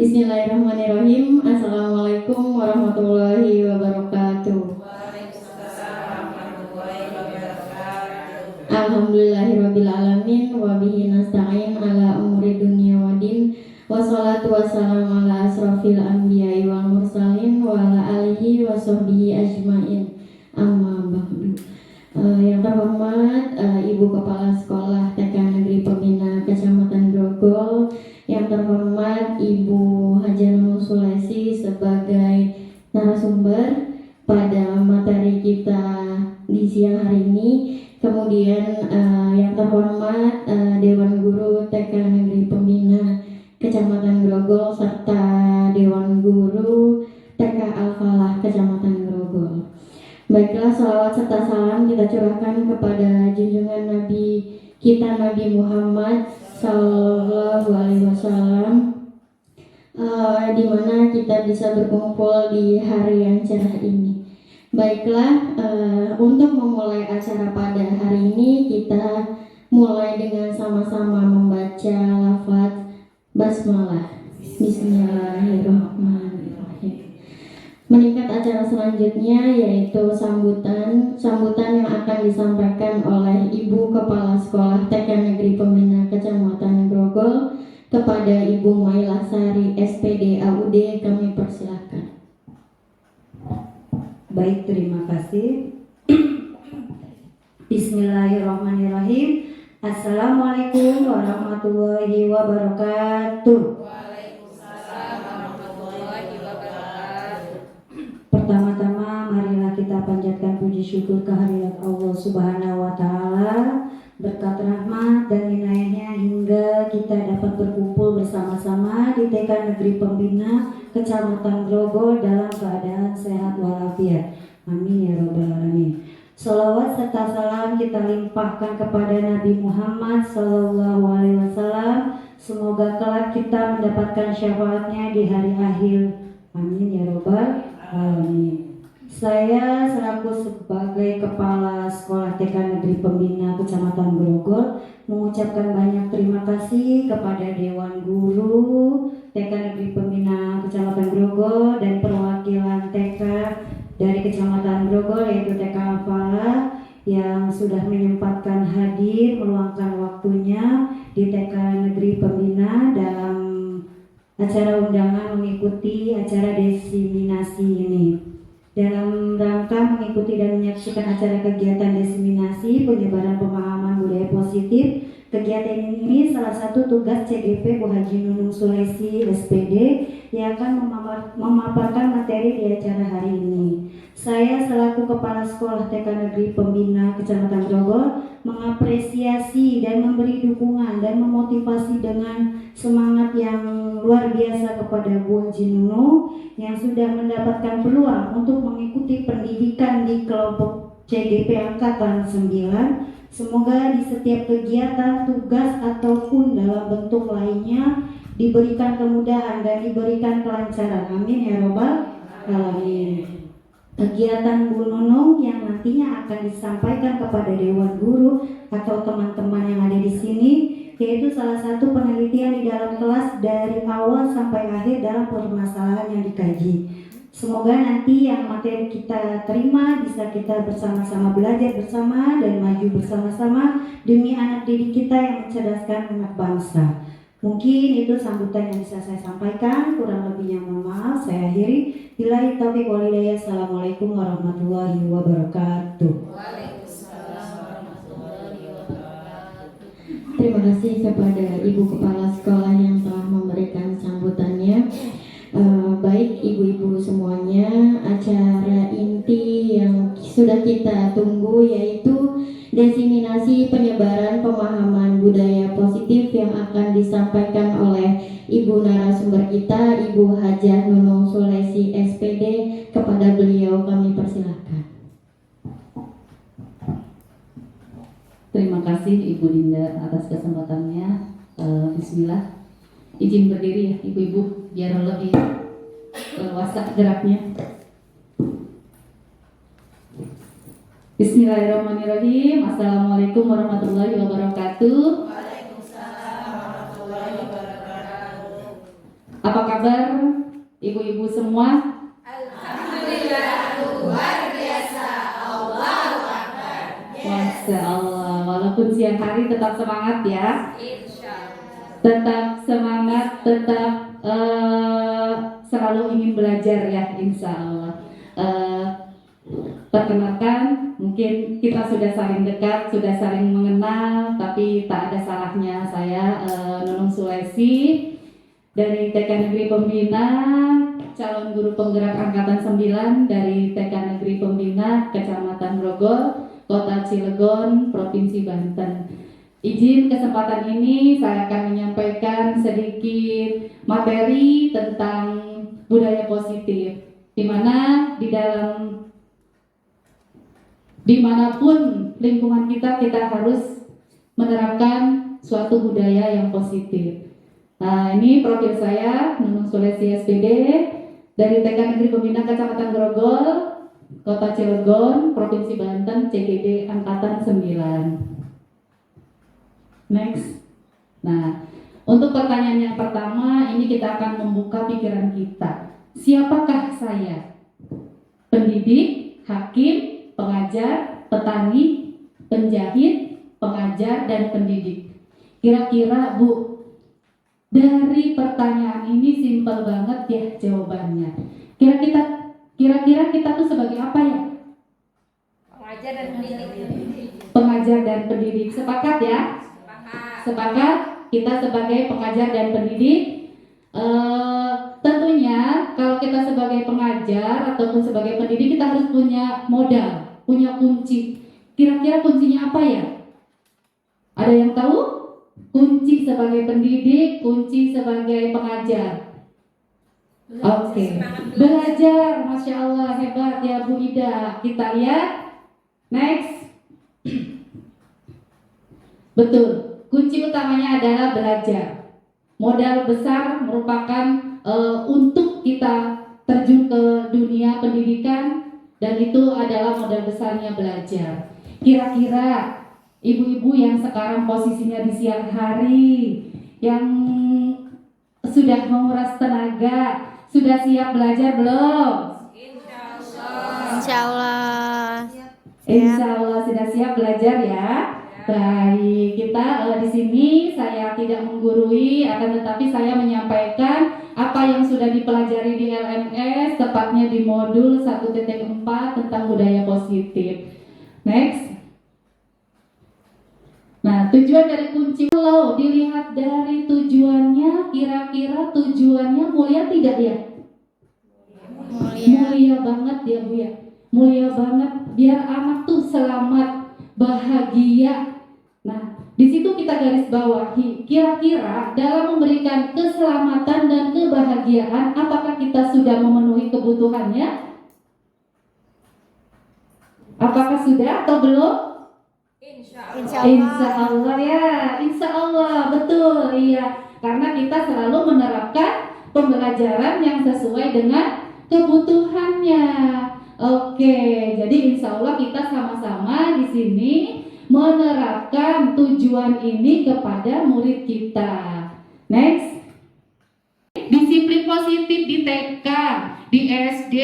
Bismillahirrahmanirrahim. Assalamualaikum warahmatullahi wabarakatuh. Alhamdulillahirabbil alamin wa bihi nasta'in ala umuri dunya waddin. Wassalatu wassalamu ala asrofil anbiya'i wal mursalin wa ala alihi wa sahbihi ajmain. Amma ba'du. Yang terhormat Ibu Kepala Sekolah TK Negeri Pembina Kecamatan Grogol, yang terhormat Ibu Hajah Nunung Sulesi sebagai narasumber pada materi kita di siang hari ini. Kemudian yang terhormat Dewan Guru TK Negeri Pembina Kecamatan Grogol serta Dewan Guru TK Al-Falah Kecamatan Grogol. Baiklah, salawat serta salam kita curahkan kepada junjungan Nabi kita, Nabi Muhammad Sallallahu Alaihi Wasallam, di mana kita bisa berkumpul di hari yang cerah ini. Baiklah, untuk memulai acara pada hari ini kita mulai dengan sama-sama membaca lafaz basmalah. Bismillahirrahmanirrahim. Meningkat acara selanjutnya yaitu sambutan yang akan disampaikan oleh Ibu Kepala Sekolah TK Negeri Pembina Kecamatan Grogol kepada Ibu Maila Sari SPD AUD. Kami persilahkan. Baik, terima kasih. Bismillahirrahmanirrahim. Assalamualaikum warahmatullahi wabarakatuh. Pertama-tama marilah kita panjatkan puji syukur kehadirat Allah Subhanahu wa Ta'ala, berkat rahmat dan inayahnya hingga kita dapat berkumpul bersama-sama di TK Negeri Pembina Kecamatan Grogol dalam keadaan sehat walafiat. Amin ya rabbal alamin. Salawat serta salam kita limpahkan kepada Nabi Muhammad Sallallahu Alaihi Wasallam. Semoga kelak kita mendapatkan syafaatnya di hari akhir. Amin ya rabbal alamin. Saya selaku sebagai Kepala Sekolah TK Negeri Pembina Kecamatan Grogol mengucapkan banyak terima kasih kepada Dewan Guru TK Negeri Pembina Kecamatan Grogol dan perwakilan TK dari Kecamatan Grogol yaitu TK Al-Falah yang sudah menyempatkan hadir meluangkan waktunya di TK Negeri Pembina dalam acara undangan mengikuti acara diseminasi ini. Dalam rangka mengikuti dan menyaksikan acara kegiatan diseminasi penyebaran pemahaman budaya positif, kegiatan ini salah satu tugas CGP Bu Haji Nunung Sulesi SPD yang akan memaparkan materi di acara hari ini. Saya selaku Kepala Sekolah TK Negeri Pembina Kecamatan Grogol mengapresiasi dan memberi dukungan dan memotivasi dengan semangat yang luar biasa kepada Bu Haji Nunung yang sudah mendapatkan peluang untuk mengikuti pendidikan di kelompok CGP Angkatan 9. Semoga di setiap kegiatan, tugas ataupun dalam bentuk lainnya diberikan kemudahan dan diberikan kelancaran. Amin ya robbal alamin. Kegiatan Bu Nunung yang nantinya akan disampaikan kepada Dewan Guru atau teman-teman yang ada di sini, yaitu salah satu penelitian di dalam kelas dari awal sampai akhir dalam permasalahan yang dikaji. Semoga nanti yang materi kita terima bisa kita bersama-sama belajar bersama dan maju bersama-sama demi anak didik kita yang mencerdaskan anak bangsa. Mungkin itu sambutan yang bisa saya sampaikan, kurang lebihnya mohon maaf, saya akhiri. Billahi taufiq wal hidayah. Assalamualaikum warahmatullahi wabarakatuh. Waalaikumsalam warahmatullahi wabarakatuh. Terima kasih kepada Ibu Kepala Sekolah yang telah memberikan sambutannya. Baik ibu-ibu semuanya, acara inti yang sudah kita tunggu yaitu diseminasi penyebaran pemahaman budaya positif yang akan disampaikan oleh Ibu narasumber kita, Ibu Hajah Nunung Sulesi SPD. Kepada beliau kami persilahkan. Terima kasih Ibu Linda atas kesempatannya. Bismillah. Izin berdiri ya ibu-ibu biar lebih leluasa geraknya. Bismillahirrahmanirrahim. Assalamualaikum warahmatullahi wabarakatuh. Waalaikumsalam warahmatullahi wabarakatuh. Apa kabar ibu-ibu semua? Masya Allah, walaupun siang hari tetap semangat ya. Tetap semangat, tetap selalu ingin belajar ya, insya Allah. Perkenalkan, mungkin kita sudah saling dekat, sudah saling mengenal, tapi tak ada salahnya saya Nunung Sulesi dari TK Negeri Pembina, calon guru penggerak angkatan 9 dari TK Negeri Pembina, Kecamatan Grogol, Kota Cilegon, Provinsi Banten. Izin kesempatan ini saya akan menyampaikan sedikit materi tentang budaya positif, di mana dimanapun lingkungan kita harus menerapkan suatu budaya yang positif. Nah, ini profil saya, Nunung Sulesi SPD dari TK Negeri Pembina Kecamatan Grogol, Kota Cilegon, Provinsi Banten, CGD Angkatan 9. Next. Nah, untuk pertanyaan yang pertama, ini kita akan membuka pikiran kita. Siapakah saya? Pendidik, hakim, pengajar, petani, penjahit, pengajar, dan pendidik. Kira-kira Bu, dari pertanyaan ini simpel banget ya jawabannya. Kira-kira kita tuh sebagai apa ya? Pengajar dan pendidik. Pengajar dan pendidik. Sepakat ya? Sepakat, kita sebagai pengajar dan pendidik. Tentunya kalau kita sebagai pengajar ataupun sebagai pendidik, kita harus punya modal, punya kunci. Kira-kira kuncinya apa ya? Ada yang tahu? Kunci sebagai pendidik, kunci sebagai pengajar. Oke. Belajar, Masya Allah, hebat ya Bu Ida. Kita lihat. Next. Betul. Kunci utamanya adalah belajar. Modal besar merupakan untuk kita terjun ke dunia pendidikan, dan itu adalah modal besarnya belajar. Kira-kira ibu-ibu yang sekarang posisinya di siang hari, yang sudah menguras tenaga, sudah siap belajar belum? Insya Allah. Insya Allah sudah siap belajar ya. Baik, kita di sini saya tidak menggurui, akan tetapi saya menyampaikan apa yang sudah dipelajari di LMS, tepatnya di modul 1.4 tentang budaya positif. Next. Nah, tujuan dari kunci, kalau dilihat dari tujuannya, kira-kira tujuannya mulia tidak ya? Mulia banget ya Bu ya. Mulia banget, biar anak tuh selamat, bahagia. Nah, di situ kita garis bawahi, kira-kira dalam memberikan keselamatan dan kebahagiaan, apakah kita sudah memenuhi kebutuhannya? Apakah sudah atau belum? Insya Allah ya, insya Allah, betul, iya. Karena kita selalu menerapkan pembelajaran yang sesuai dengan kebutuhannya. Oke, jadi insya Allah kita sama-sama di sini menerapkan tujuan ini kepada murid kita. Next. Disiplin positif di TK, di SD,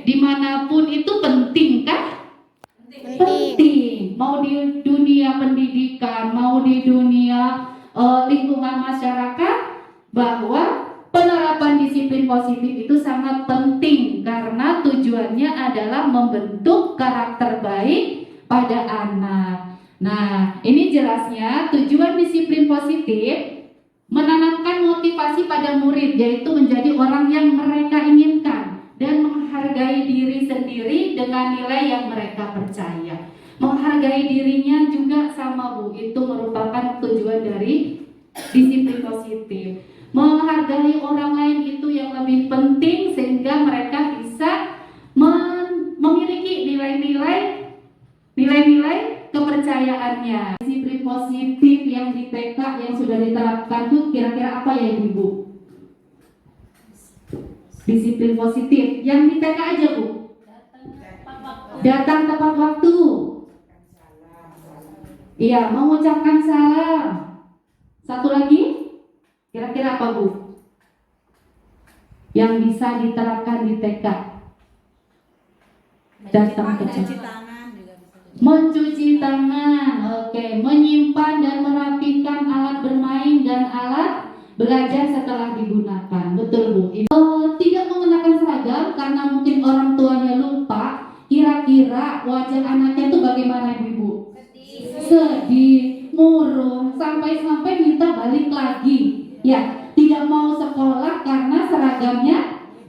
dimanapun itu penting kan? Penting. Mau di dunia pendidikan, mau di dunia lingkungan masyarakat, bahwa penerapan disiplin positif itu sangat penting karena tujuannya adalah membentuk karakter baik pada anak. Nah, ini jelasnya tujuan disiplin positif menanamkan motivasi pada murid, yaitu menjadi orang yang mereka inginkan dan menghargai diri sendiri dengan nilai yang mereka percaya. Menghargai dirinya juga sama Bu, itu merupakan tujuan dari disiplin positif. Menghargai orang lain itu yang lebih penting sehingga mereka bisa memiliki nilai-nilai kepercayaannya. Disiplin positif yang di TK yang sudah diterapkan tuh kira-kira apa ya Ibu? Disiplin positif yang di TK aja Bu. Datang tepat waktu. Iya, mengucapkan salam. Satu lagi, kira-kira apa Bu? yang bisa diterapkan di TK? Datang ke mencuci tangan, oke, menyimpan dan merapikan alat bermain dan alat belajar setelah digunakan, betul Bu. Tidak mengenakan seragam karena mungkin orang tuanya lupa. Kira-kira wajah anaknya itu bagaimana Ibu? Sedih, murung, sampai-sampai minta balik lagi. Ya, tidak mau sekolah karena seragamnya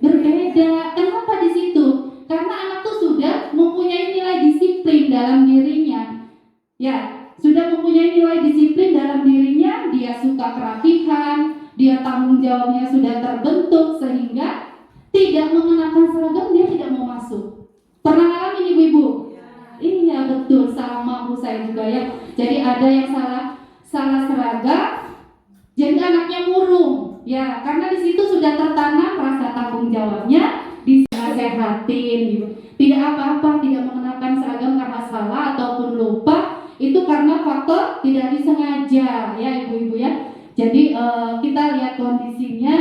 berbeda. Kenapa di situ? Karena anak tuh sudah mempunyai nilai disiplin dalam dirinya. Ya, sudah mempunyai nilai disiplin dalam dirinya, dia suka kerapihan, dia tanggung jawabnya sudah terbentuk sehingga tidak mengenakan seragam dia tidak mau masuk. Pernah ngalamin Ibu-ibu? Iya betul, sama Bu saya juga ya. Jadi ada yang salah seragam, jadi anaknya murung. Ya, karena di situ sudah tertanam rasa tanggung jawabnya, disehatin gitu. Tidak apa-apa, tidak mengenakan seragam karena salah ataupun lupa, itu karena faktor tidak disengaja ya Ibu-ibu ya. Jadi kita lihat kondisinya,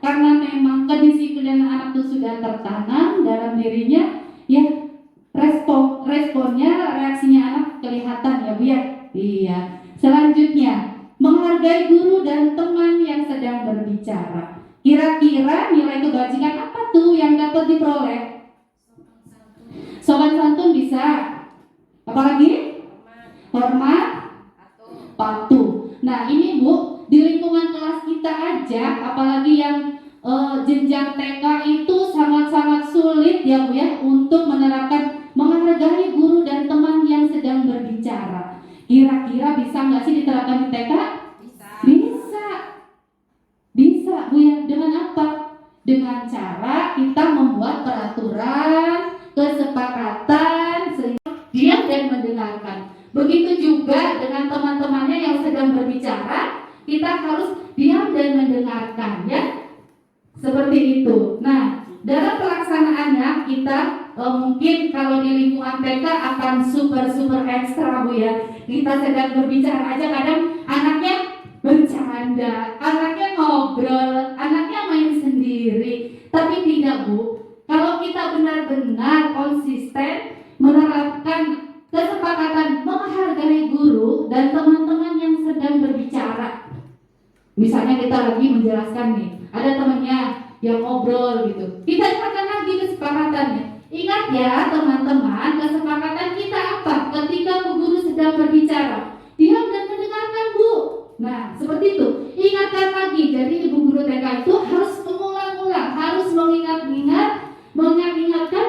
karena memang kedisiplinan anak itu sudah tertanam dalam dirinya, ya responnya, reaksinya anak kelihatan ya Bu ya. Iya. Selanjutnya, menghargai guru dan teman yang sedang berbicara. Kira-kira nilai kebajikan apa tuh yang dapat diperoleh? Sopan santun bisa. Apalagi? Hormat, patuh. Nah ini Bu, di lingkungan kelas kita aja, apalagi yang jenjang TK itu sangat-sangat sulit ya Bu ya untuk menerapkan menghargai guru dan teman yang sedang berbicara. Kira-kira bisa nggak sih diterapkan di TK? Bisa Bu ya. Dengan apa? Dengan cara kita membuat peraturan, kesepakatan, sehingga diam dan mendengarkan. Begitu juga dengan teman-temannya yang sedang berbicara, kita harus diam dan mendengarkan ya. Seperti itu. Nah, dalam pelaksanaannya kita mungkin kalau di lingkungan TK akan super ekstra Bu ya. Kita sedang berbicara aja kadang anaknya bercanda, anaknya ngobrol, anaknya main sendiri. Tapi tidak Bu, kalau kita benar-benar konsisten menerapkan kesepakatan menghargai guru dan teman-teman yang sedang berbicara. Misalnya kita lagi menjelaskan nih, ada temannya yang ngobrol gitu. Kita ingatkan lagi kesepakatannya. Ingat ya teman-teman, kesepakatan kita apa? Ketika Bu Guru sedang berbicara, diam dan mendengarkan Bu. Nah, seperti itu. Ingatkan lagi. Jadi Ibu Guru TK itu harus mengulang-ulang, harus mengingatkan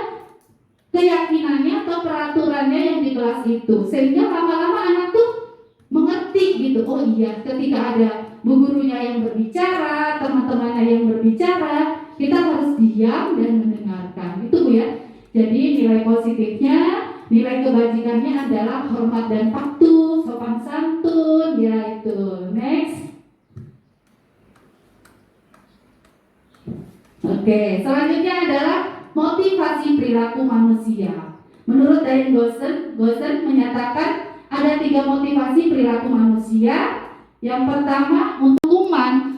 keyakinannya atau peraturannya yang di kelas itu. Sehingga lama-lama anak tuh mengerti gitu. Oh iya, ketika ada Bu Gurunya yang berbicara, teman-temannya yang berbicara, kita harus diam dan mendengarkan. Itu Bu ya. Jadi nilai positifnya, nilai kebajikannya adalah hormat dan patuh, sopan santun, ya itu. Next. Oke, selanjutnya adalah motivasi perilaku manusia. Menurut Diane Gosden menyatakan ada 3 motivasi perilaku manusia. Yang pertama,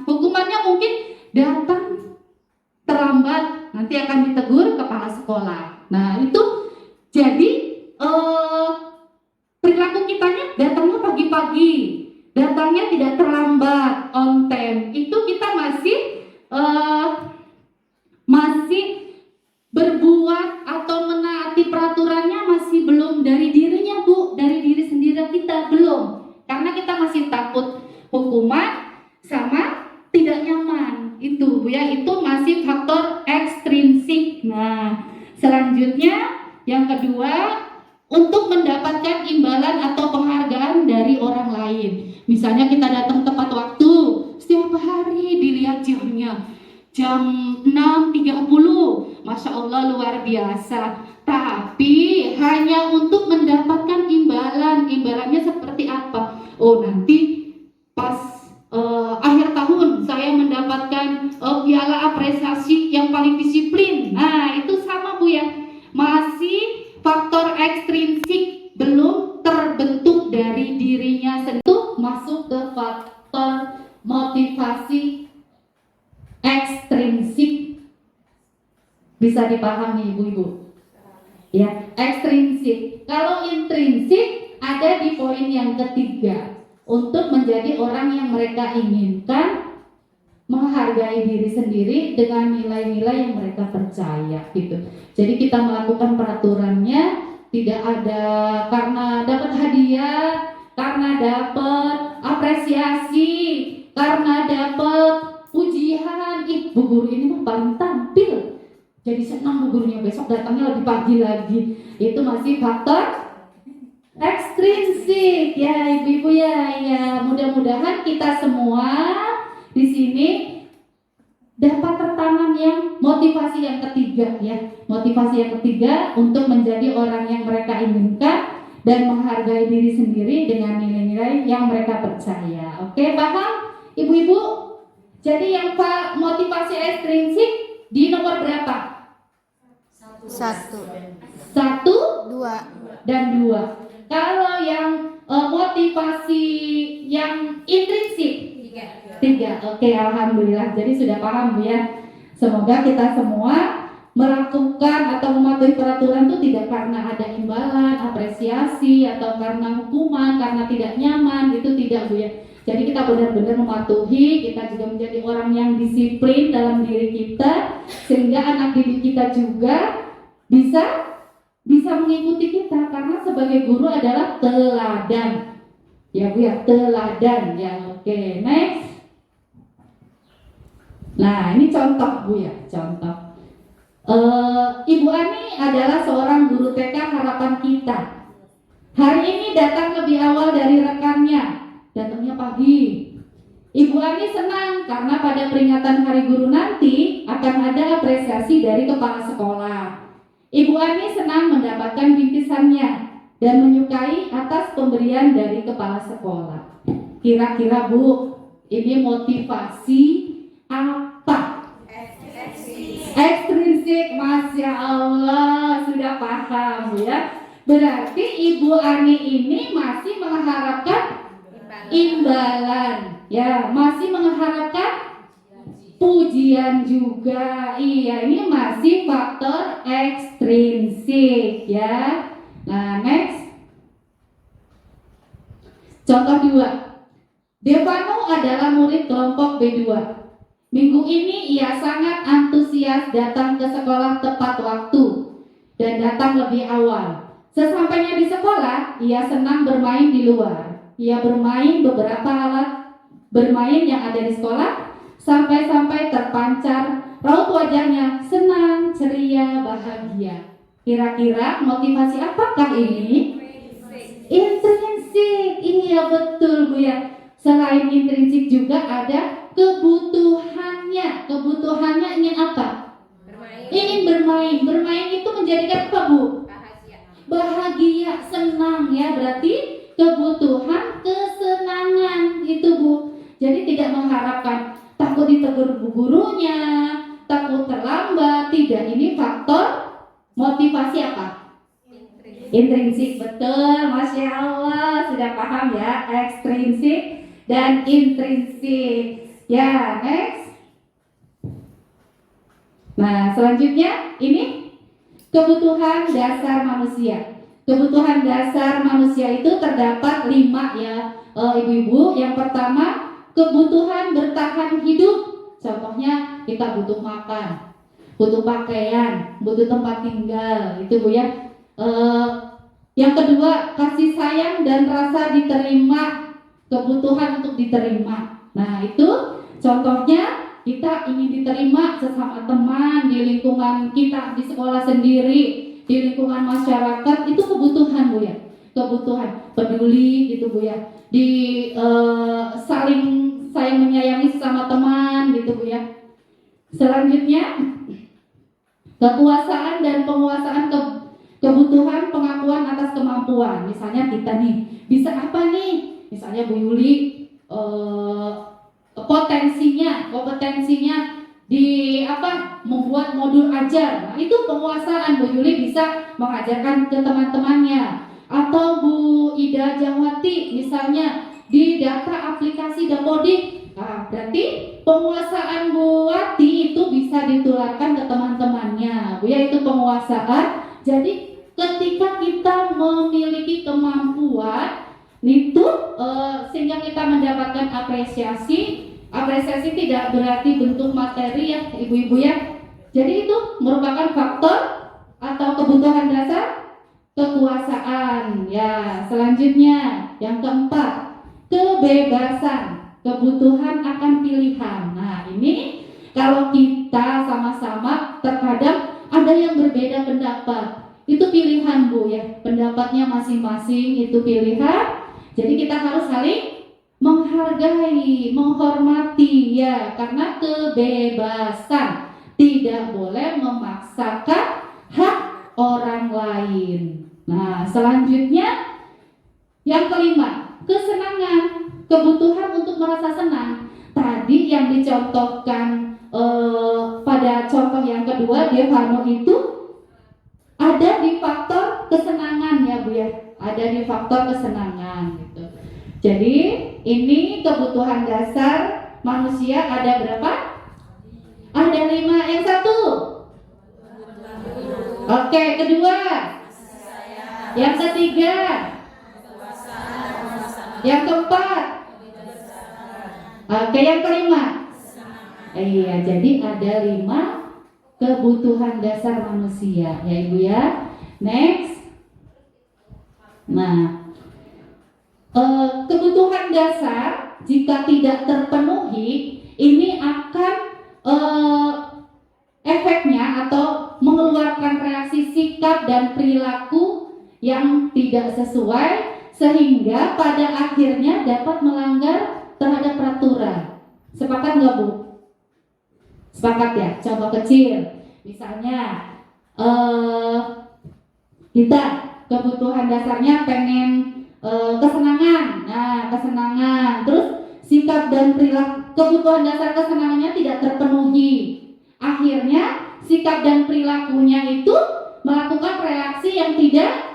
hukumannya mungkin datang terlambat, nanti akan ditegur kepala sekolah. Nah itu jadi perilaku kitanya datangnya pagi-pagi, datangnya tidak terlambat, on time. Itu kita masih berbuat atau menaati peraturannya masih belum dari dirinya Bu, dari diri sendiri kita belum, karena kita masih takut hukuman sama tidak nyaman. Itu Bu ya, itu masih faktor ekstrinsik. Nah selanjutnya yang kedua, untuk mendapatkan imbalan atau penghargaan dari orang lain. Misalnya kita datang tepat waktu, setiap hari dilihat jamnya, jam 6.30, Masya Allah luar biasa. Tapi hanya untuk mendapatkan imbalannya seperti apa? Oh nanti pas akhir tahun saya mendapatkan piala apresiasi yang paling disiplin. Nah itu sama Bu ya, masih faktor ekstrinsik belum terbentuk dari dirinya sendiri, masuk ke faktor motivasi ekstrinsik. Bisa dipahami ibu-ibu? Ya, ekstrinsik. Kalau intrinsik ada di poin yang ketiga. Untuk menjadi orang yang mereka inginkan, menghargai diri sendiri dengan nilai-nilai yang mereka percaya gitu. Jadi kita melakukan peraturannya tidak ada karena dapat hadiah, karena dapat apresiasi, karena dapat pujian. Ih, bu guru ini mah paling tampil. Jadi senang bu gurunya, besok datangnya lebih pagi lagi. Itu masih faktor ekstrinsik ya ibu-ibu ya. Mudah-mudahan kita semua di sini dapat tertanam yang motivasi yang ketiga ya. Motivasi yang ketiga untuk menjadi orang yang mereka inginkan dan menghargai diri sendiri dengan nilai-nilai yang mereka percaya. Oke, paham ibu-ibu? Jadi yang motivasi ekstrinsik di nomor berapa? 1, 1 dan 2. Kalau yang motivasi yang intrinsik 3. Oke, alhamdulillah. Jadi sudah paham Bu ya. Semoga kita semua melakukan atau mematuhi peraturan itu tidak karena ada imbalan, apresiasi, atau karena hukuman, karena tidak nyaman, itu tidak Bu ya. Jadi kita benar-benar mematuhi, kita juga menjadi orang yang disiplin dalam diri kita, sehingga anak didik kita juga bisa mengikuti kita, karena sebagai guru adalah teladan. Ya Bu ya, teladan ya. Oke, next. Nah, ini contoh Bu ya, contoh. Ibu Ani adalah seorang guru TK harapan kita. Hari ini datang lebih awal dari rekannya, datangnya pagi. Ibu Ani senang karena pada peringatan Hari Guru nanti akan ada apresiasi dari kepala sekolah. Ibu Ani senang mendapatkan bingkisannya dan menyukai atas pemberian dari kepala sekolah. Kira-kira Bu, ini motivasi apa? Ekstrinsik, Masya Allah, sudah paham ya. Berarti Ibu Ani ini masih mengharapkan imbalan, ya, masih mengharapkan pujian juga. Iya, ini masih faktor ekstrinsik ya. Nah, next. Contoh 2. Devano adalah murid kelompok B2. Minggu ini ia sangat antusias datang ke sekolah tepat waktu dan datang lebih awal. Sesampainya di sekolah, ia senang bermain di luar. Ia bermain beberapa alat bermain yang ada di sekolah, sampai-sampai terpancar raut wajahnya senang, ceria, bahagia. Kira-kira motivasi apakah ini? Intrinsik. Iya betul Bu ya. Selain intrinsik juga ada kebutuhannya. Kebutuhannya ingin apa? Ingin bermain. Bermain itu menjadikan apa Bu? Bahagia, senang ya. Berarti kebutuhan kesenangan itu Bu. Jadi tidak mengharapkan takut ditegur bu gurunya, takut terlambat. Tidak, ini faktor motivasi apa? Intrinsik. Betul, Masya Allah, sudah paham ya. Ekstrinsik dan intrinsik. Ya, next. Nah, selanjutnya ini kebutuhan dasar manusia. Kebutuhan dasar manusia itu terdapat 5 ya, ibu-ibu. Yang pertama, kebutuhan bertahan hidup. Contohnya kita butuh makan, butuh pakaian, butuh tempat tinggal, itu Bu ya. Yang kedua, kasih sayang dan rasa diterima, kebutuhan untuk diterima. Nah, itu contohnya kita ingin diterima sesama teman, di lingkungan kita, di sekolah sendiri, di lingkungan masyarakat, itu kebutuhan Bu ya. Kebutuhan peduli gitu Bu ya. Di saling menyayangi sesama teman gitu Bu ya. Selanjutnya, kekuasaan dan penguasaan kebutuhan pengakuan atas kemampuan. Misalnya kita nih bisa apa nih? Misalnya Bu Yuli kompetensinya di apa? Membuat modul ajar. Nah, itu penguasaan. Bu Yuli bisa mengajarkan ke teman-temannya. Atau Bu Ida Jawati misalnya di data aplikasi Dapodik Berarti penguasaan Bu Wati itu bisa ditularkan ke teman-temannya. Bu ya, itu penguasaan. Jadi ketika kita memiliki kemampuan itu sehingga kita mendapatkan apresiasi. Apresiasi tidak berarti bentuk materi ya ibu-ibu ya. Jadi itu merupakan faktor atau kebutuhan dasar kekuasaan. Ya, selanjutnya yang keempat, kebebasan, kebutuhan akan pilihan. Nah, ini kalau kita sama-sama terkadang ada yang berbeda pendapat. Itu pilihan Bu ya, pendapatnya masing-masing itu pilihan. Jadi kita harus saling menghargai, menghormati ya, karena kebebasan tidak boleh memaksakan hak orang lain. Nah, selanjutnya yang kelima, kesenangan, kebutuhan untuk merasa senang. Tadi yang dicontohkan pada contoh yang kedua, Devano itu ada di faktor kesenangan ya Bu ya, ada di faktor kesenangan gitu. Jadi ini kebutuhan dasar manusia ada berapa? Ada 5. Yang satu? Oke, kedua? Yang ketiga? Yang keempat? Oke, yang kelima? Iya, jadi ada 5 kebutuhan dasar manusia ya Ibu ya. Next. Nah, kebutuhan dasar jika tidak terpenuhi ini akan efeknya atau mengeluarkan reaksi sikap dan perilaku yang tidak sesuai sehingga pada akhirnya dapat melanggar terhadap peraturan. Sepakat nggak Bu? Sepakat ya? Contoh kecil, misalnya kita kebutuhan dasarnya pengen kesenangan. Nah, kesenangan. Terus sikap dan perilaku kebutuhan dasar kesenangannya tidak terpenuhi. Akhirnya sikap dan perilakunya itu melakukan reaksi yang tidak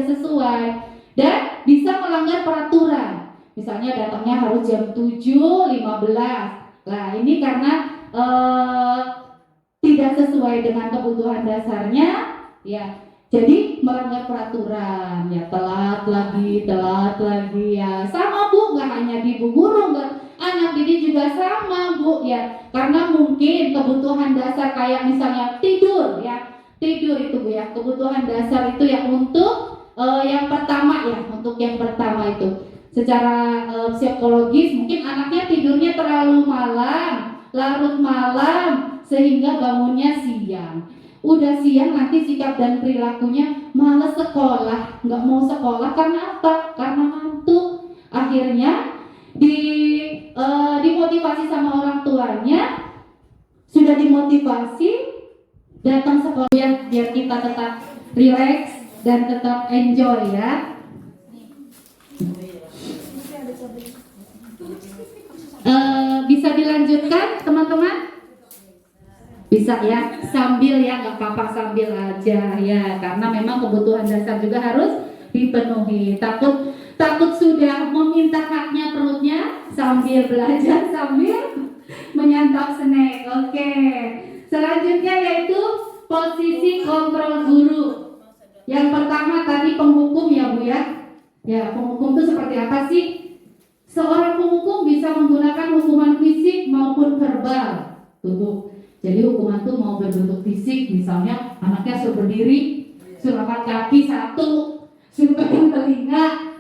sesuai dan bisa melanggar peraturan. Misalnya datangnya harus jam 7.15. Nah, ini karena tidak sesuai dengan kebutuhan dasarnya ya. Jadi melanggar peraturan ya, telat lagi ya. Sama Bu, nggak hanya di Bu guru, nggak, anak didik juga sama Bu ya. Karena mungkin kebutuhan dasar kayak misalnya tidur ya, tidur itu Bu ya, kebutuhan dasar itu yang untuk yang pertama ya, untuk yang pertama itu secara psikologis mungkin anaknya tidurnya terlalu malam, larut malam sehingga bangunnya siang. Udah siang nanti sikap dan perilakunya malas sekolah, nggak mau sekolah karena apa? Karena ngantuk. Akhirnya dimotivasi sama orang tuanya, sudah dimotivasi datang sekolah biar kita tetap relax dan tetap enjoy ya. Bisa dilanjutkan teman-teman? Bisa ya, sambil ya, nggak apa-apa sambil aja ya, karena memang kebutuhan dasar juga harus dipenuhi. Takut sudah meminta haknya perutnya sambil belajar sambil menyantap snack. Oke. Selanjutnya yaitu posisi kontrol guru. Yang pertama tadi penghukum ya Bu ya. Ya, penghukum itu seperti apa sih? Seorang penghukum bisa menggunakan hukuman fisik maupun verbal. Tuh. Jadi hukuman itu mau berbentuk fisik, misalnya anaknya suruh berdiri, suruh angkat kaki 1, suruh pegang telinga.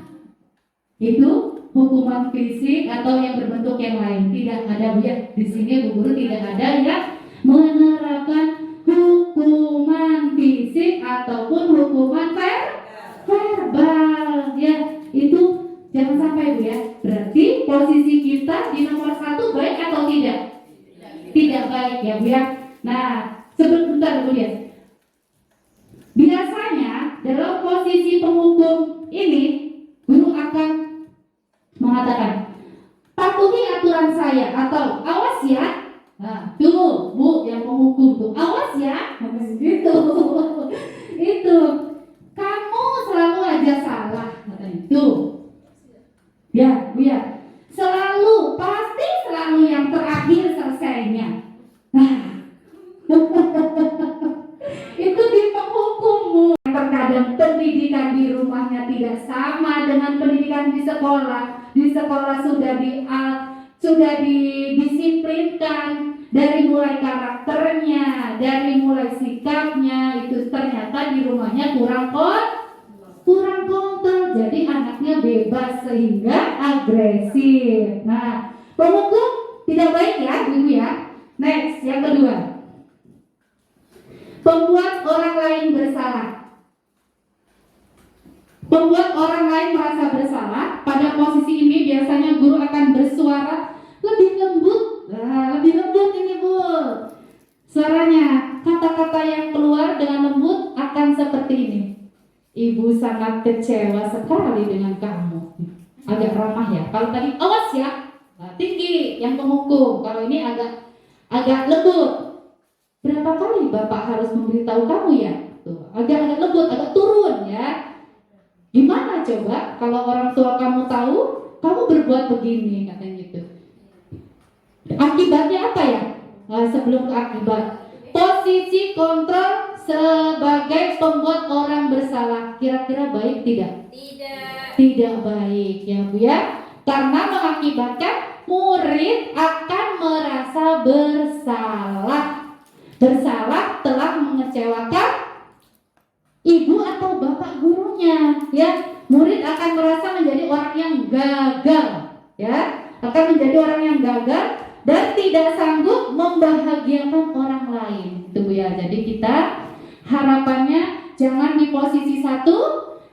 Itu hukuman fisik atau yang berbentuk yang lain. Tidak ada ya, di sini Bu Guru tidak ada yang menerapkan hukuman fisik ataupun hukuman verbal. Ya, itu jangan sampai Bu ya. Berarti posisi kita di nomor 1 baik atau tidak? Tidak baik ya Bu ya. Nah, sebentar Bu ya. Biasanya dalam posisi penghukum ini guru akan mengatakan patuhi aturan saya atau awas ya. Nah, tuh Bu yang penghukum tuh awas ya. Gitu. Itu kamu selalu aja salah katanya. Tuh. Ya Bu ya. tidak sama dengan pendidikan di sekolah. Di sekolah sudah didisiplinkan dari mulai karakternya, dari mulai sikapnya, itu ternyata di rumahnya kurang kontrol, jadi anaknya bebas sehingga agresif. Nah, pemukul tidak baik ya, ibu ya. Next, yang kedua, membuat orang lain bersalah. Membuat orang lain merasa bersalah. Pada posisi ini biasanya guru akan bersuara lebih lembut. Lebih lembut ini bu. Suaranya, kata-kata yang keluar dengan lembut akan seperti ini. Ibu sangat kecewa sekali dengan kamu. Agak ramah ya. Kalau tadi awas ya, tinggi yang penghukum. Kalau ini agak lembut. Berapa kali bapak harus memberitahu kamu ya? Tuh, agak lembut, agak turun ya. Gimana coba kalau orang tua kamu tahu kamu berbuat begini, katanya gitu. Akibatnya apa ya? Sebelum akibat, posisi kontrol sebagai pembuat orang bersalah, kira-kira baik tidak? Tidak baik ya bu ya, karena mengakibatkan murid akan merasa bersalah telah mengecewakan ibu atau bapak gurunya ya. Murid akan merasa menjadi orang yang gagal ya, akan menjadi orang yang gagal dan tidak sanggup membahagiakan orang lain itu bu ya. Jadi kita harapannya jangan di posisi 1,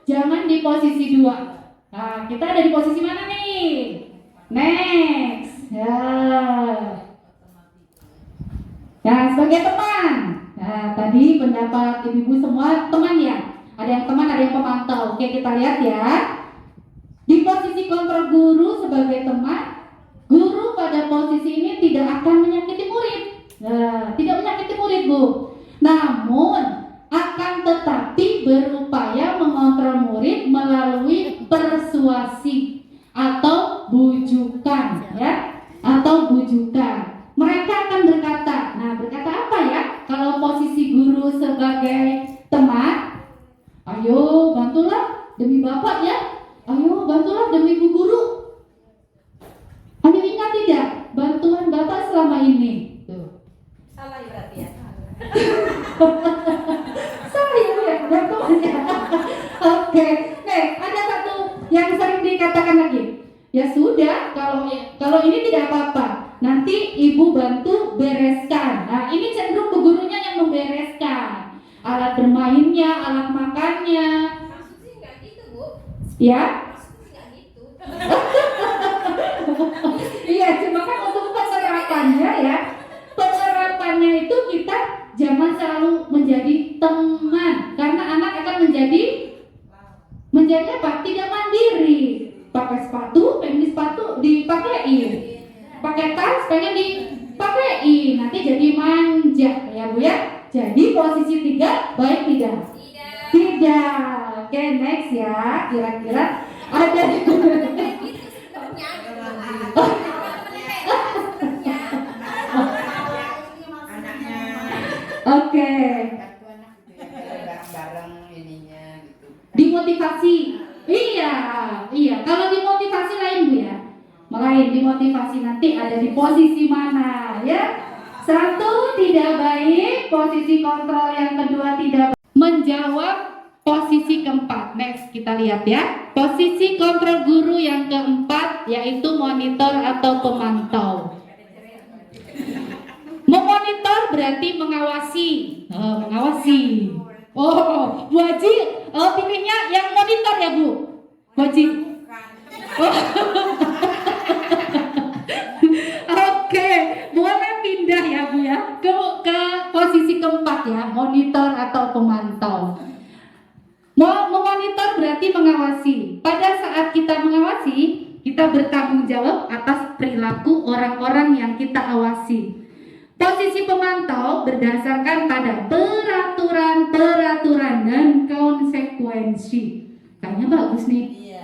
jangan di posisi 2. Nah, kita ada di posisi mana nih? Next ya. Nah, sebagai teman. Nah, tadi pendapat ibu-ibu semua teman ya. Ada yang teman, ada yang pemantau. Oke, kita lihat ya. Di posisi kontrol guru sebagai teman, guru pada posisi ini tidak akan menyakiti murid. Nah, tidak menyakiti murid, Bu. Namun, akan tetapi berupaya mengontrol murid melalui persuasi atau bujukan, ya. Atau bujukan. Mereka akan berkata, berkata apa ya? Kalau posisi guru sebagai teman, ayo bantulah demi bapak ya. Ayo bantulah demi bu guru. Anda ingat tidak bantuan bapak selama ini? Tuh. Salah ya berarti ya. Salah ya bantuannya. Oke. Ada satu yang sering dikatakan lagi. Ya sudah, kalau ini tidak apa-apa. Nanti ibu bantu bereskan. Nah, ini cenderung bu gurunya yang membereskan. Alat bermainnya, alat makannya. Maksudnya nggak gitu bu. Ya? Maksudnya nggak gitu. Iya, cuma kan untuk penerapannya ya. Penerapannya itu kita jangan selalu menjadi teman, karena anak akan menjadi apa? Tidak mandiri. Pakai sepatu, pengen di sepatu dipakein. Pakai tas, pengen dipakein. Nanti jadi manja ya bu ya. Jadi posisi 3 baik tidak? Tidak. Oke, next ya. Kira-kira ada Oke. Bareng ininya gitu. Dimotivasi. Iya. Kalau dimotivasi lain bu ya. Lain dimotivasi nanti ada di posisi mana ya? 1 tidak baik, posisi kontrol yang kedua tidak baik. Menjawab posisi keempat. Next kita lihat ya. Posisi kontrol guru yang keempat yaitu monitor atau pemantau. Memonitor berarti mengawasi. Mengawasi. Bu Haji, pilihnya yang monitor ya Bu. Bu Haji. Oke, boleh pindah ya Bu ya ke posisi keempat ya, monitor atau pemantau. Memonitor berarti mengawasi. Pada saat kita mengawasi, kita bertanggung jawab atas perilaku orang-orang yang kita awasi. Posisi pemantau berdasarkan pada peraturan dan konsekuensi. Kayaknya bagus nih.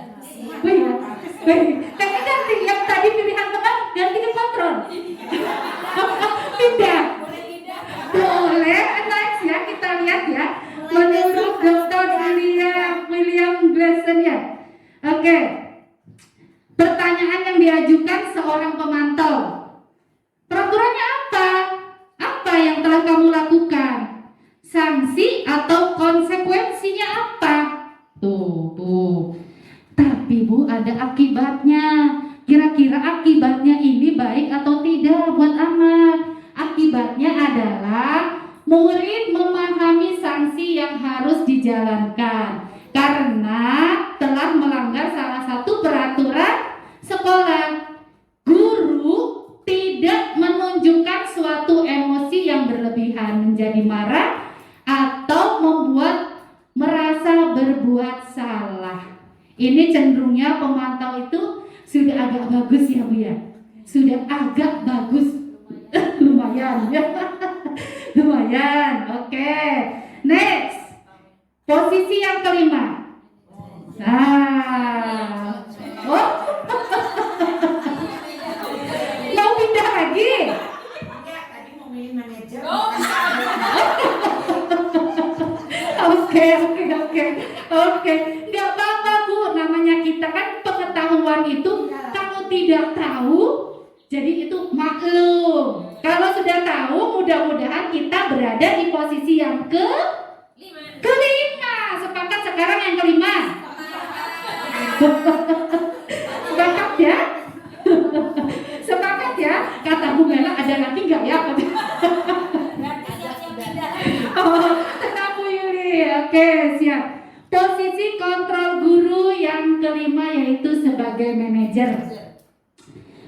Iya. Kayaknya ganti yang tadi pilihan teman ganti ke kontrol. Tidak. Boleh. Next ya kita lihat ya. Menurut Dr. William Glasson ya? Oke. Pertanyaan yang diajukan seorang pemantau. Peraturannya apa? Apa yang telah kamu lakukan? Sanksi atau konsekuensinya apa? Tuh. Tapi Bu, ada akibatnya. Kira-kira akibatnya ini baik atau tidak buat anak? Akibatnya adalah murid memahami sanksi yang harus dijalankan karena telah melanggar salah satu peraturan sekolah. Guru tidak menunjukkan suatu emosi yang berlebihan, menjadi marah atau membuat merasa berbuat salah. Ini cenderungnya pemantau itu sudah agak bagus ya Bu ya. Sudah agak bagus. Lumayan ya. Lumayan. Oke. Next. Posisi yang kelima. Nah. Oh. Mau pindah lagi? Enggak, tadi mau milih manajer. Oke. Nggak apa-apa Bu, namanya kita kan pengetahuan itu kalau tidak tahu, jadi itu maklum. Kalau sudah tahu, mudah-mudahan kita berada di posisi yang kelima. Sepakat sekarang yang kelima. Sepakat ya? Sepakat ya? Kata Bu Mela, ada lagi nggak ya? Oh, tenang Bu Yuli. Oke, siap. Posisi kontrol guru yang kelima yaitu sebagai manajer.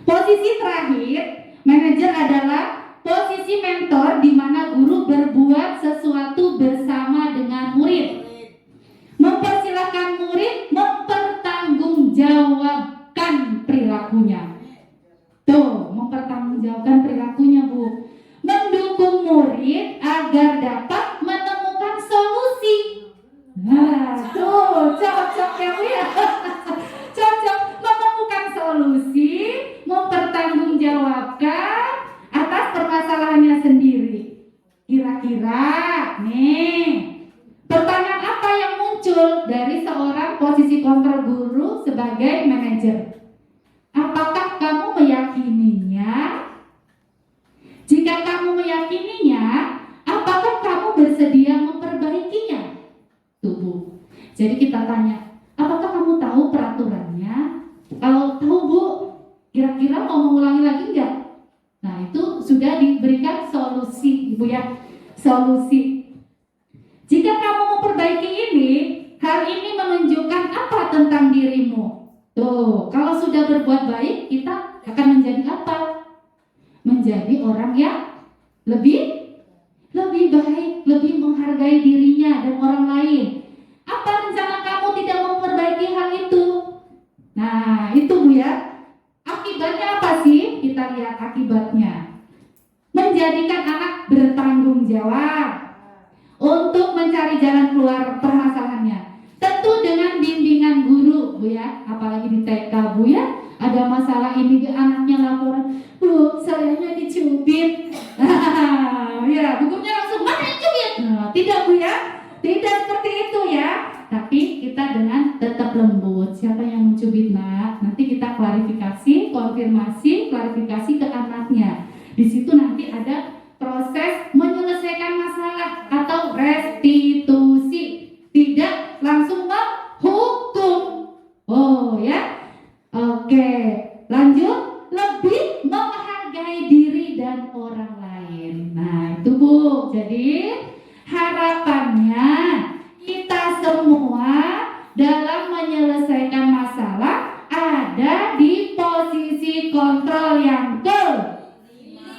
Posisi terakhir, manajer adalah posisi mentor di mana guru berbuat sesuatu bersama dengan murid. Mempersilahkan murid mempertanggungjawabkan perilakunya. Tuh, mempertanggungjawabkan perilakunya Bu. Mendukung murid agar dapat menemukan solusi. Nah, tuh cocok ya Bu ya. Cocok, menemukan solusi, mempertanggungjawabkan atas permasalahannya sendiri. Kira-kira nih, pertanyaan apa yang muncul dari seorang posisi kontrol guru sebagai manajer? Apakah kamu meyakininya? Jika kamu meyakininya, apakah kamu bersedia memperbaikinya? Tuh Bu. Jadi kita tanya, apakah kamu tahu peraturannya? Kalau tahu Bu, kira-kira mau mengulangi lagi enggak? Nah itu sudah diberikan solusi Ibu ya. Solusi. Jika kamu memperbaiki ini, hal ini menunjukkan apa tentang dirimu? Tuh, kalau sudah berbuat baik, kita akan menjadi apa? Menjadi orang yang lebih baik, lebih menghargai dirinya dan orang lain. Apa rencana kamu tidak memperbaiki hal itu? Nah, itu Bu ya. Akibatnya apa sih? Kita lihat akibatnya. Menjadikan anak bertanggung jawab untuk mencari jalan keluar permasalahannya. Tentu dengan bimbingan guru, Bu ya. Apalagi di TK, Bu ya. Ada masalah ini, anaknya laporan, Bu, sayanya dicubit. Ya, gurunya langsung, mana yang cubit? Nah, tidak Bu ya. Tidak seperti itu ya. Tapi kita dengan tetap lembut. Siapa yang mencubit Nak? Nanti kita klarifikasi, konfirmasi, klarifikasi ke anaknya. Di situ nanti ada proses menyelesaikan masalah atau restitusi. Tidak langsung menghukum. Oh ya. Oke, lanjut. Lebih menghargai diri dan orang lain. Nah, itu Bu. Jadi harapannya kita semua dalam menyelesaikan masalah ada di posisi kontrol yang kelima.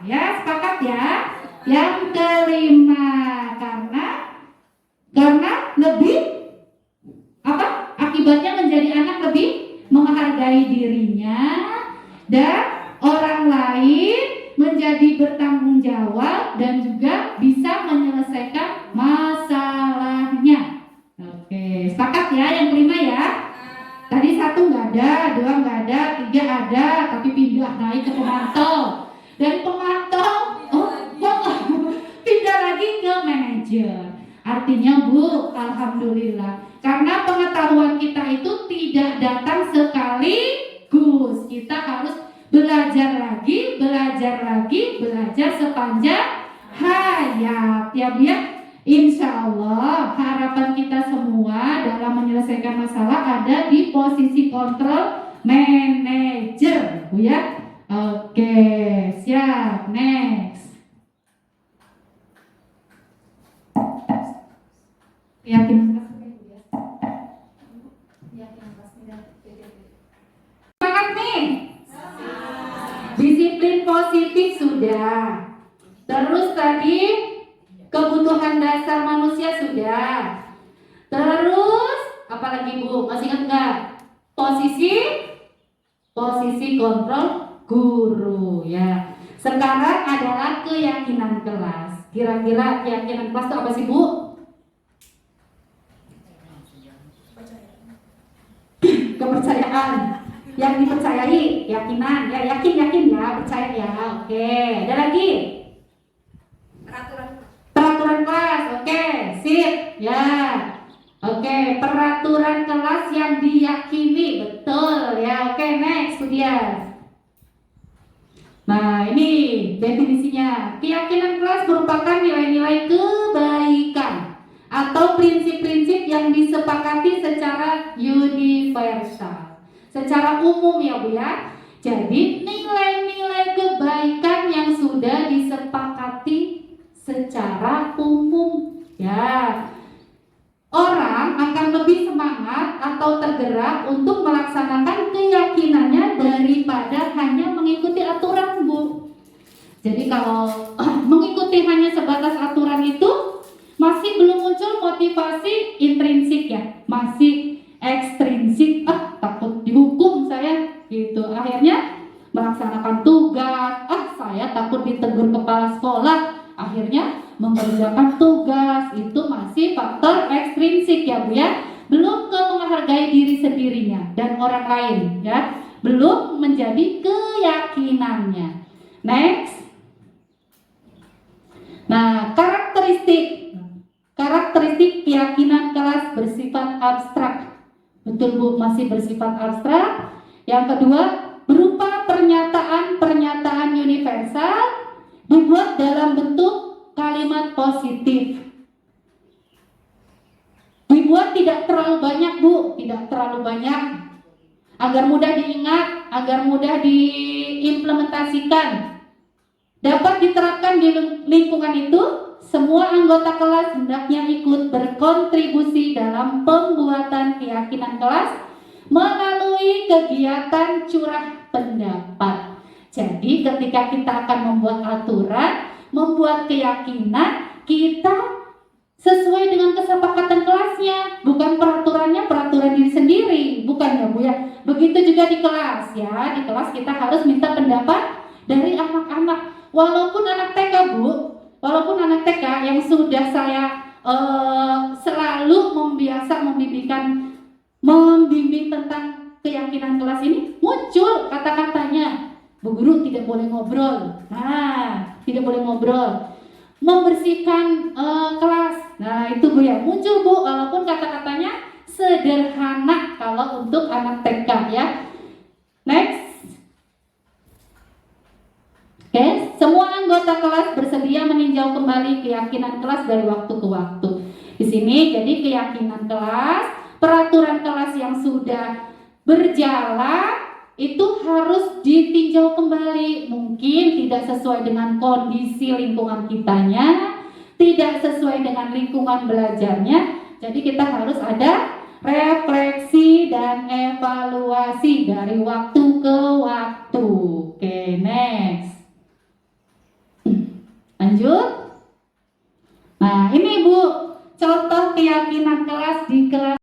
Ya, sepakat ya? Yang kelima. Karena lebih apa? Akibatnya menjadi anak lebih menghargai dirinya dan orang lain, menjadi bertanggung jawab dan juga bisa menyelesaikan masalahnya. Oke, sepakat ya yang kelima ya. Tadi 1 nggak ada, 2 nggak ada, 3 ada, tapi pindah naik ke pemantau. Dari pemantau, pindah lagi ke manajer. Artinya Bu, alhamdulillah. Karena pengetahuan kita itu tidak datang sekaligus. Kita harus belajar lagi, belajar sepanjang hayat. Ya Bu ya. Insya Allah harapan kita semua dalam menyelesaikan masalah ada di posisi kontrol manager, Bu ya. Oke, siap. Next. Yakin semangat nih. Disiplin positif sudah. Terus tadi kebutuhan dasar manusia sudah. Terus apalagi Bu? Masih ingat nggak? Posisi kontrol guru ya. Sekarang adalah keyakinan kelas. Kira-kira keyakinan kelas itu apa sih Bu? Kepercayaan yang dipercayai, keyakinan ya, yakin ya, percaya ya. Oke, ada lagi peraturan kelas. Oke, sip ya. Oke, peraturan kelas yang diyakini, betul ya. Oke, next kemudian. Nah, ini definisinya. Keyakinan kelas merupakan nilai-nilai kebaikan atau prinsip-prinsip yang disepakati secara universal, secara umum ya Bu ya. Jadi nilai-nilai kebaikan yang sudah disepakati secara umum ya. Orang akan lebih semangat atau tergerak untuk melaksanakan keyakinannya daripada hanya mengikuti aturan Bu. Jadi kalau mengikuti hanya sebatas aturan itu masih belum muncul motivasi intrinsik ya, masih ekstrinsik, takut dihukum saya gitu. Akhirnya melaksanakan tugas, saya takut ditegur kepala sekolah, akhirnya mengerjakan tugas. Itu masih faktor ekstrinsik ya Bu ya, belum ke menghargai diri sendirinya dan orang lain ya, belum menjadi keyakinannya. Next. Nah, karakteristik keyakinan kelas bersifat abstrak. Betul Bu, masih bersifat abstrak. Yang kedua, berupa pernyataan universal dibuat dalam bentuk kalimat positif. Dibuat tidak terlalu banyak Bu, tidak terlalu banyak, agar mudah diingat, agar mudah diimplementasikan. Dapat diterapkan di lingkungan itu, semua anggota kelas hendaknya ikut berkontribusi dalam pembuatan keyakinan kelas melalui kegiatan curah pendapat. Jadi ketika kita akan membuat aturan, membuat keyakinan, kita sesuai dengan kesepakatan kelasnya, bukan peraturannya peraturan diri sendiri, bukan ya Bu ya. Begitu juga di kelas ya, di kelas kita harus minta pendapat dari anak-anak. Walaupun anak TK Bu, walaupun anak TK yang sudah saya selalu membimbing tentang keyakinan kelas ini, muncul kata-katanya, Bu Guru tidak boleh ngobrol. Nah, tidak boleh ngobrol. Membersihkan kelas. Nah, itu Bu ya, muncul Bu, walaupun kata-katanya sederhana kalau untuk anak TK ya. Next. Oke, semua anggota kelas bersedia meninjau kembali keyakinan kelas dari waktu ke waktu. Di sini jadi keyakinan kelas, peraturan kelas yang sudah berjalan itu harus ditinjau kembali. Mungkin tidak sesuai dengan kondisi lingkungan kitanya, tidak sesuai dengan lingkungan belajarnya. Jadi kita harus ada refleksi dan evaluasi dari waktu ke waktu. Oke, next. Lanjut. Nah, ini Bu, contoh keyakinan kelas di kelas